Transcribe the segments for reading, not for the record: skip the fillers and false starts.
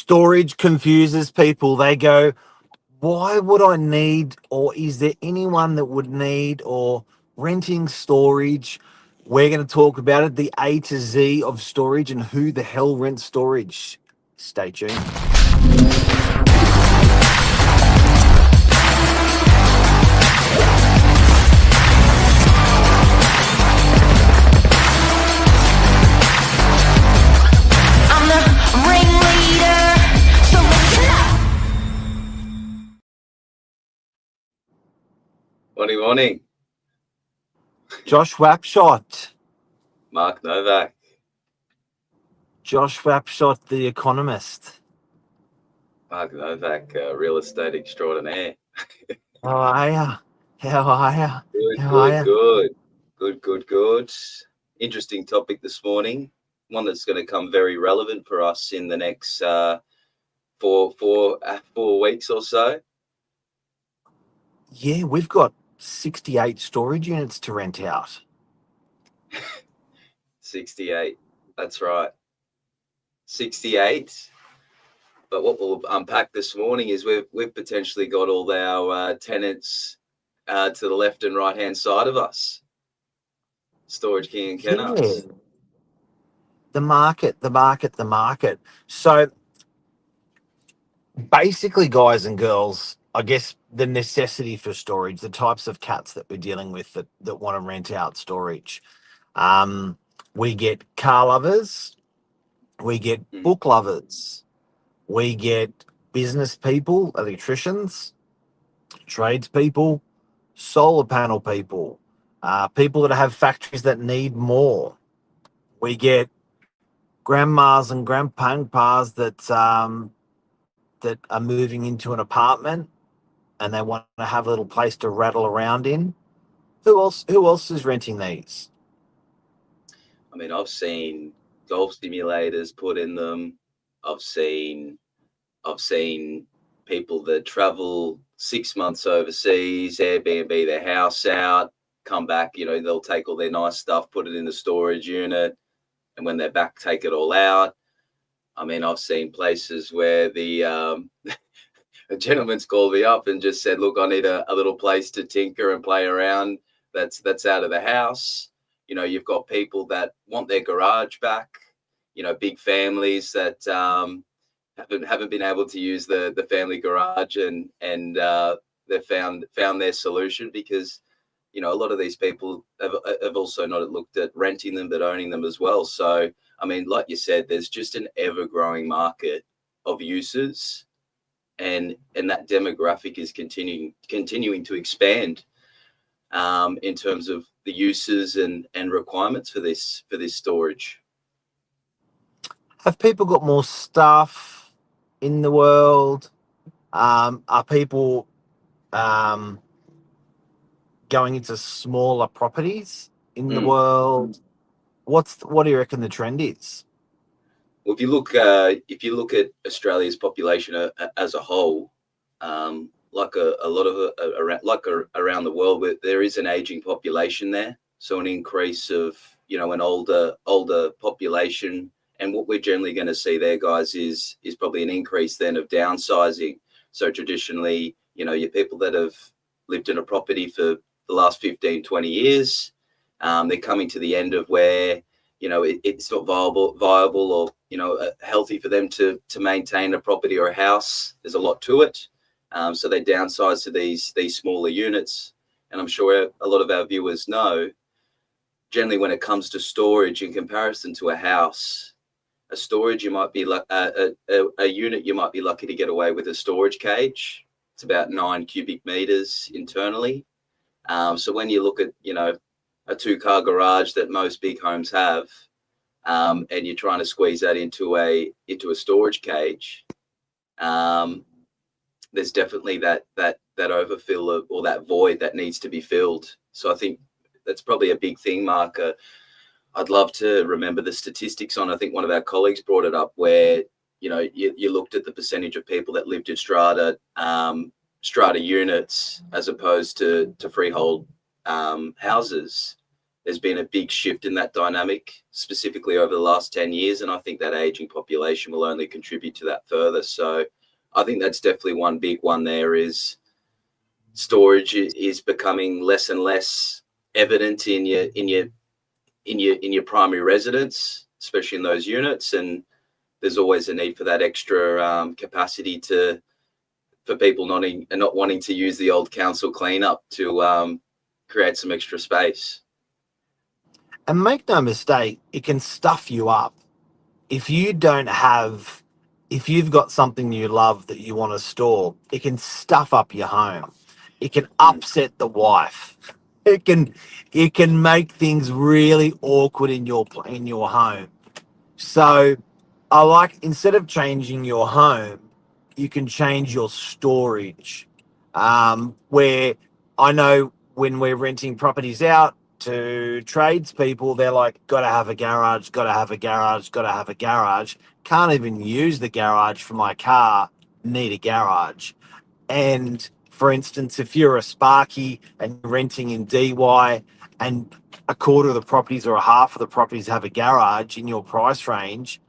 Storage confuses people. They go, why would I need, or is there anyone that would need, or renting storage? We're going to talk about it, the A to Z of storage and who the hell rents storage. Stay tuned. I'm the ringleader, so listen up. Morning. Josh Wapshot. Mark Novak. Josh Wapshot, the economist. Mark Novak, real estate extraordinaire. How are ya? How are ya? Good. Interesting topic this morning. One that's going to come very relevant for us in the next 4 weeks or so. Yeah, we've got 68 storage units to rent out. 68. That's right. 68. But what we'll unpack this morning is we've potentially got all our tenants to the left and right hand side of us. Storage King and Kennards. Yeah. The market. So basically, guys and girls, I guess the necessity for storage, the types of cats that we're dealing with that want to rent out storage. We get car lovers, we get book lovers, we get business people, electricians, tradespeople, solar panel people, people that have factories that need more. We get grandmas and grandpas that are moving into an apartment and they want to have a little place to rattle around in. Who else is renting these? I mean, I've seen golf simulators put in them. I've seen people that travel 6 months overseas, Airbnb their house out, come back, they'll take all their nice stuff, put it in the storage unit, and when they're back, take it all out. I mean, I've seen places where the a gentleman's called me up and just said, look, I need a little place to tinker and play around that's out of the house. You've got people that want their garage back, big families that haven't been able to use the family garage and they've found their solution because, a lot of these people have also not looked at renting them, but owning them as well. So, I mean, like you said, there's just an ever-growing market of users, and that demographic is continuing to expand in terms of the uses and requirements for this Have storage. people got more stuff in the world? Are people going into smaller properties in the world? What do you reckon the trend is? Well, if you look at Australia's population as a whole, like a lot of around the world, there is an aging population there, so an increase of an older population, and what we're generally going to see there, guys, is probably an increase then of downsizing. So traditionally, your people that have lived in a property for the last 15, 20 years, they're coming to the end of where it's not viable or healthy for them to maintain a property or a house. There's a lot to it, so they downsize to these smaller units. And I'm sure a lot of our viewers know, generally when it comes to storage in comparison to a house, a storage, you might be like a unit, you might be lucky to get away with a storage cage. It's about 9 cubic meters internally. So when you look at a 2-car garage that most big homes have, and you're trying to squeeze that into a storage cage, there's definitely that overfill or that void that needs to be filled. So I think that's probably a big thing, Mark. I'd love to remember the statistics on. I think one of our colleagues brought it up where you looked at the percentage of people that lived in strata units as opposed to freehold houses, there's been a big shift in that dynamic, specifically over the last 10 years. And I think that aging population will only contribute to that further. So I think that's definitely one big one there is storage is becoming less and less evident in your primary residence, especially in those units. And there's always a need for that extra capacity for people not wanting to use the old council cleanup to create some extra space. And make no mistake, it can stuff you up. If you've got something you love that you want to store, it can stuff up your home. It can upset the wife. It can make things really awkward in your home. So I like, instead of changing your home, you can change your storage. Where I know when we're renting properties out to tradespeople, they're like, got to have a garage, got to have a garage, got to have a garage. Can't even use the garage for my car, need a garage. And for instance, if you're a Sparky and you're renting in DY and a quarter of the properties or a half of the properties have a garage in your price range,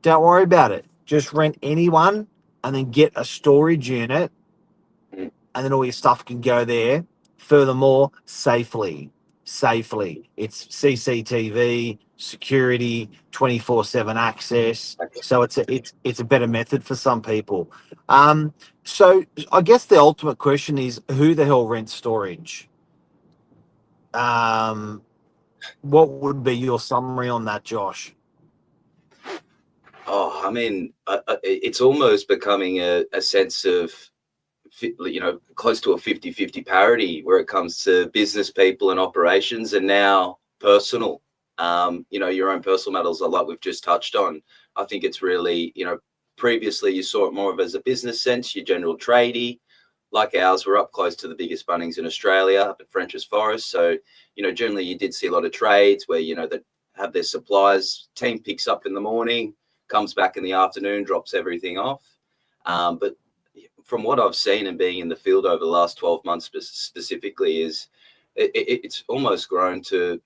don't worry about it. Just rent anyone and then get a storage unit, and then all your stuff can go there. Furthermore, safely. It's CCTV, security, 24/7 access. So it's a better method for some people. So I guess the ultimate question is, who the hell rents storage? What would be your summary on that, Josh? Oh, I mean, it's almost becoming a sense of, close to a 50-50 parity where it comes to business people and operations, and now personal, your own personal matters, like we've just touched on. I think it's really, previously you saw it more of as a business sense, your general tradie, like ours. We're up close to the biggest Bunnings in Australia, up at French's Forest. So, generally you did see a lot of trades where, that have their supplies, team picks up in the morning, comes back in the afternoon, drops everything off. But from what I've seen and being in the field over the last 12 months specifically, is it's almost grown to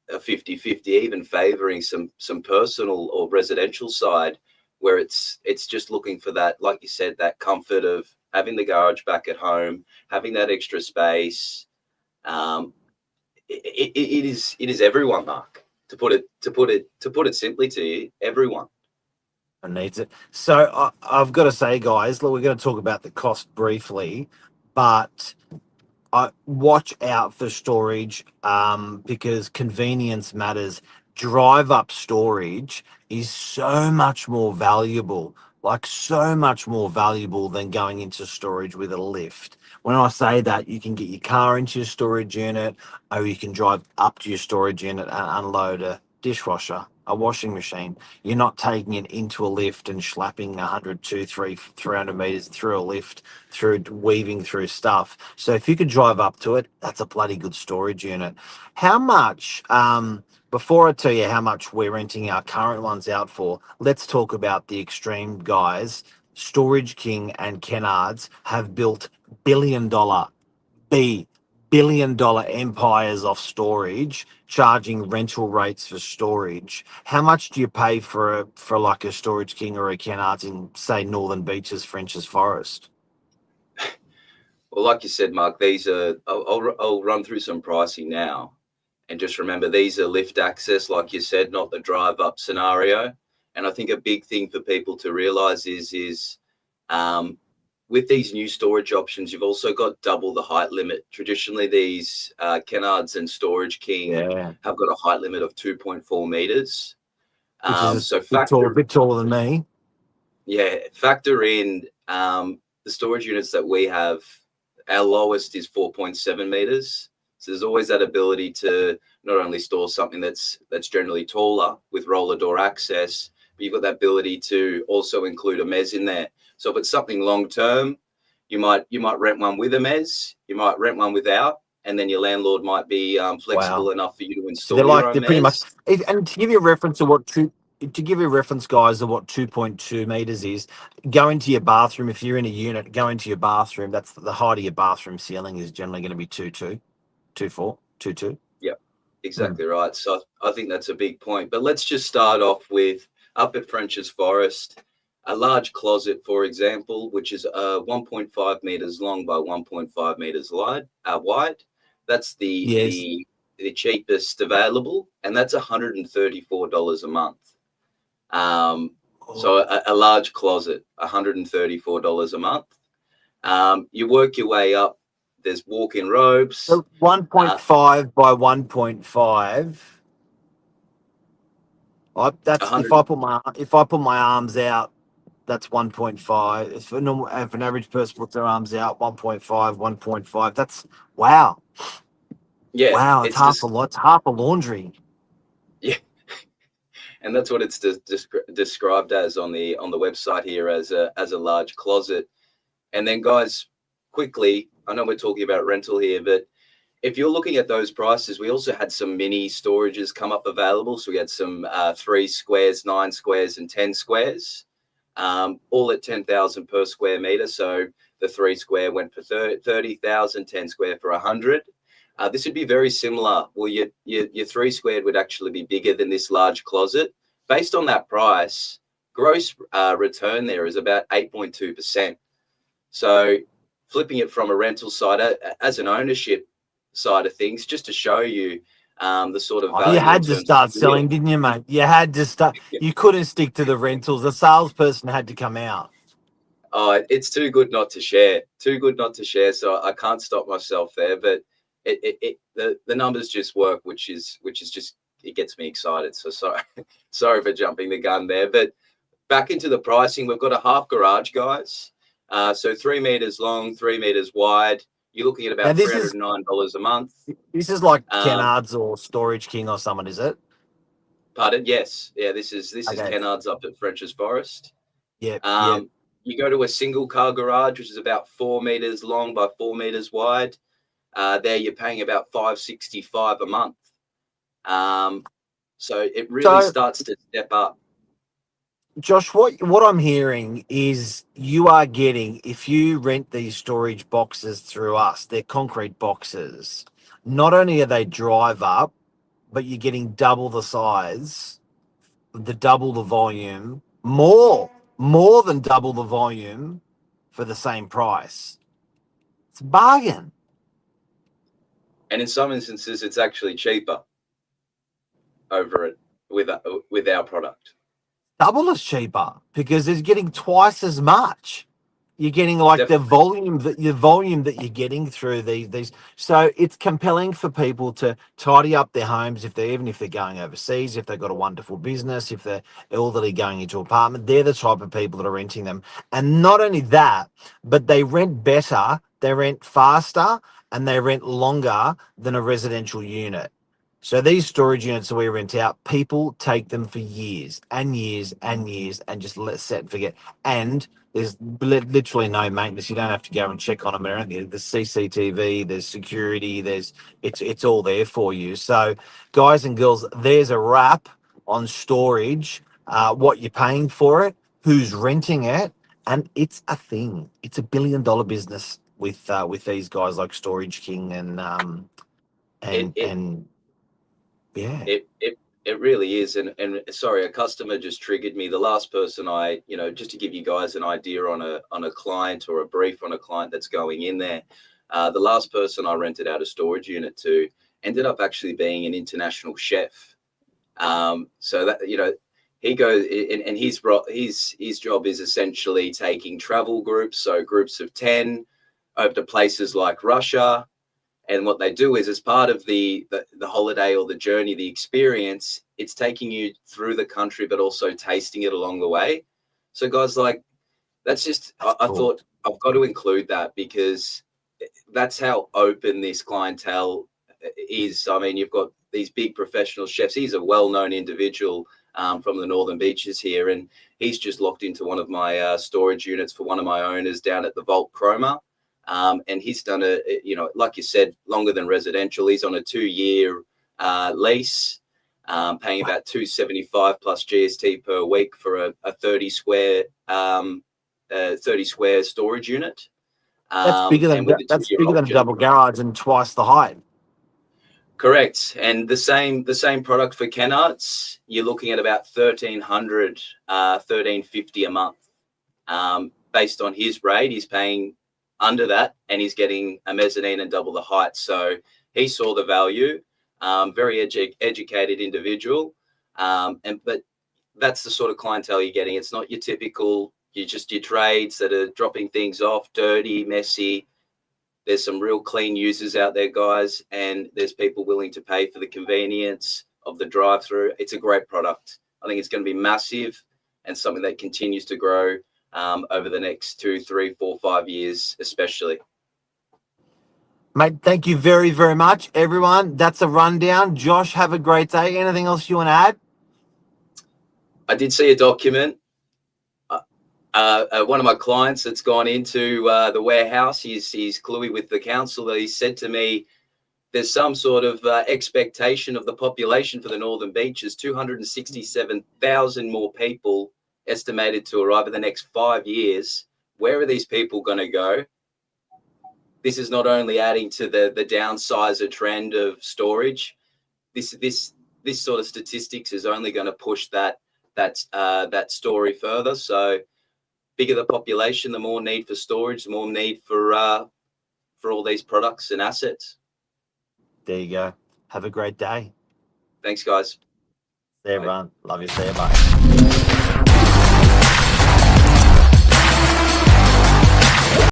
a 50-50, even favouring some personal or residential side, where it's just looking for that, like you said, that comfort of having the garage back at home, having that extra space. It is everyone, Mark. To put it simply to you, everyone Needs it. So I've got to say, guys, look, we're going to talk about the cost briefly, but watch out for storage because convenience matters. Drive up storage is so much more valuable, than going into storage with a lift. When I say that, you can get your car into your storage unit, or you can drive up to your storage unit and unload a dishwasher, a washing machine. You're not taking it into a lift and slapping 100, 200, 300 meters through a lift, through weaving through stuff. So if you could drive up to it, that's a bloody good storage unit. How much, before I tell you how much we're renting our current ones out for, let's talk about the extreme guys. Storage King and Kennards have built billion-dollar empires off storage, charging rental rates for storage. How much do you pay for like a Storage King or a Kennards in, say, Northern Beaches, French's Forest? Well, like you said, Mark, these are, I'll run through some pricing now. And just remember, these are lift access, like you said, not the drive up scenario. And I think a big thing for people to realize is with these new storage options, you've also got double the height limit. Traditionally, these Kennards and Storage King have got a height limit of 2.4 meters. So a bit taller than me. Yeah, factor in the storage units that we have. Our lowest is 4.7 meters. So there's always that ability to not only store something that's generally taller with roller door access, but you've got that ability to also include a mez in there. So if it's something long term, you might rent one with a mez, you might rent one without, and then your landlord might be flexible enough for you to install. So they're pretty mez. Much. And to give you a reference to what guys, of what 2.2 meters is, go into your bathroom. If you're in a unit, go into your bathroom. That's the height of your bathroom ceiling is generally going to be 2.2, 2.4, 2.2. Yep. exactly right. So I think that's a big point. But let's just start off with up at French's Forest, a large closet, for example, which is 1.5 meters long by 1.5 meters wide. That's Yes. the cheapest available, and that's $134 a month. So a large closet, $134 a month. You work your way up. There's walk-in robes. So 1.5 by 1.5. That's 100. if I put my arms out, that's 1.5. If an average person puts their arms out, 1.5, 1.5. That's wow. Yeah, Wow, it's it's half just a lot. It's half a laundry. yeah, and that's what it's described as on the website here as a large closet. And then, guys, quickly, I know we're talking about rental here, but if you're looking at those prices, we also had some mini storages come up available. So we had some 3 squares, 9 squares, and 10 squares, all at 10,000 per square meter. So the 3 square went for 30,000, 10 square for 100. This would be very similar. Well, your 3 squared would actually be bigger than this large closet. Based on that price, gross return there is about 8.2%. So flipping it from a rental side as an ownership side of things, just to show you the sort of value. You had in to terms start of selling, didn't you, mate? You had to start. You couldn't stick to the rentals. The salesperson had to come out. Oh, it's too good not to share. Too good not to share. So I can't stop myself there. But the numbers just work, which is just, it gets me excited. So sorry for jumping the gun there. But back into the pricing, we've got a half garage, guys. So 3 meters long, 3 meters wide. You're looking at about $309 a month. This is like Um, Kennards or Storage King or someone, is it? Pardon? Yes. Yeah, this is Okay. Kennards up at French's Forest. Yeah. You go to a single car garage, which is about 4 meters long by 4 meters wide. There you're paying about $565 a month. So it really starts to step up. Josh, what I'm hearing is you are getting, if you rent these storage boxes through us, they're concrete boxes. Not only are they drive up, but you're getting double the size, double the volume, more than double the volume for the same price. It's a bargain. And in some instances, it's actually cheaper over it with our product. Double as cheaper because it's getting twice as much. You're getting like Definitely. the volume that you're getting through these. So it's compelling for people to tidy up their homes if they're going overseas, if they've got a wonderful business, if they're elderly going into an apartment. They're the type of people that are renting them. And not only that, but they rent better, they rent faster, and they rent longer than a residential unit. So these storage units that we rent out, people take them for years and years and years and just set and forget. And there's literally no maintenance. You don't have to go and check on them or anything. There's CCTV, there's security, it's all there for you. So guys and girls, there's a wrap on storage, what you're paying for it, who's renting it, and it's a thing. It's $1 billion business with these guys like Storage King and yeah. It really is. And sorry, a customer just triggered me. The last person just to give you guys an idea on a client or a brief on a client that's going in there, the last person I rented out a storage unit to ended up actually being an international chef. So that, he goes and his job is essentially taking travel groups, so groups of 10 over to places like Russia. And what they do is, as part of the holiday or the journey, the experience, it's taking you through the country, but also tasting it along the way. So guys, that's just, I thought I've got to include that because that's how open this clientele is. I mean, you've got these big professional chefs. He's a well-known individual from the Northern Beaches here, and he's just locked into one of my storage units for one of my owners down at the Vault Cromer. And he's done like you said, longer than residential. He's on a 2-year lease, paying about $275 plus GST per week for a 30 square storage unit. That's bigger than a double garage and twice the height. Correct. And the same product for Kennards, you're looking at about 1,300, 1,350 a month. Based on his rate, he's paying under that, and he's getting a mezzanine and double the height. So he saw the value. Very educated individual. But that's the sort of clientele you're getting. It's not your typical, your trades that are dropping things off, dirty, messy. There's some real clean users out there, guys, and there's people willing to pay for the convenience of the drive-through. It's a great product. I think it's going to be massive and something that continues to grow over the next 2, 3, 4, 5 years, especially. Mate, thank you very, very much, everyone. That's a rundown. Josh, have a great day. Anything else you want to add? I did see a document. One of my clients that's gone into the warehouse, he's cluey with the council. He said to me, there's some sort of expectation of the population for the Northern Beaches, 267,000 more people estimated to arrive in the next 5 years. Where are these people going to go? This is not only adding to the downsizer trend of storage. This sort of statistics is only going to push that story further. So bigger the population, the more need for storage, the more need for all these products and assets. There you go. Have a great day. Thanks, guys. See you, everyone. Love you. See you. Bye.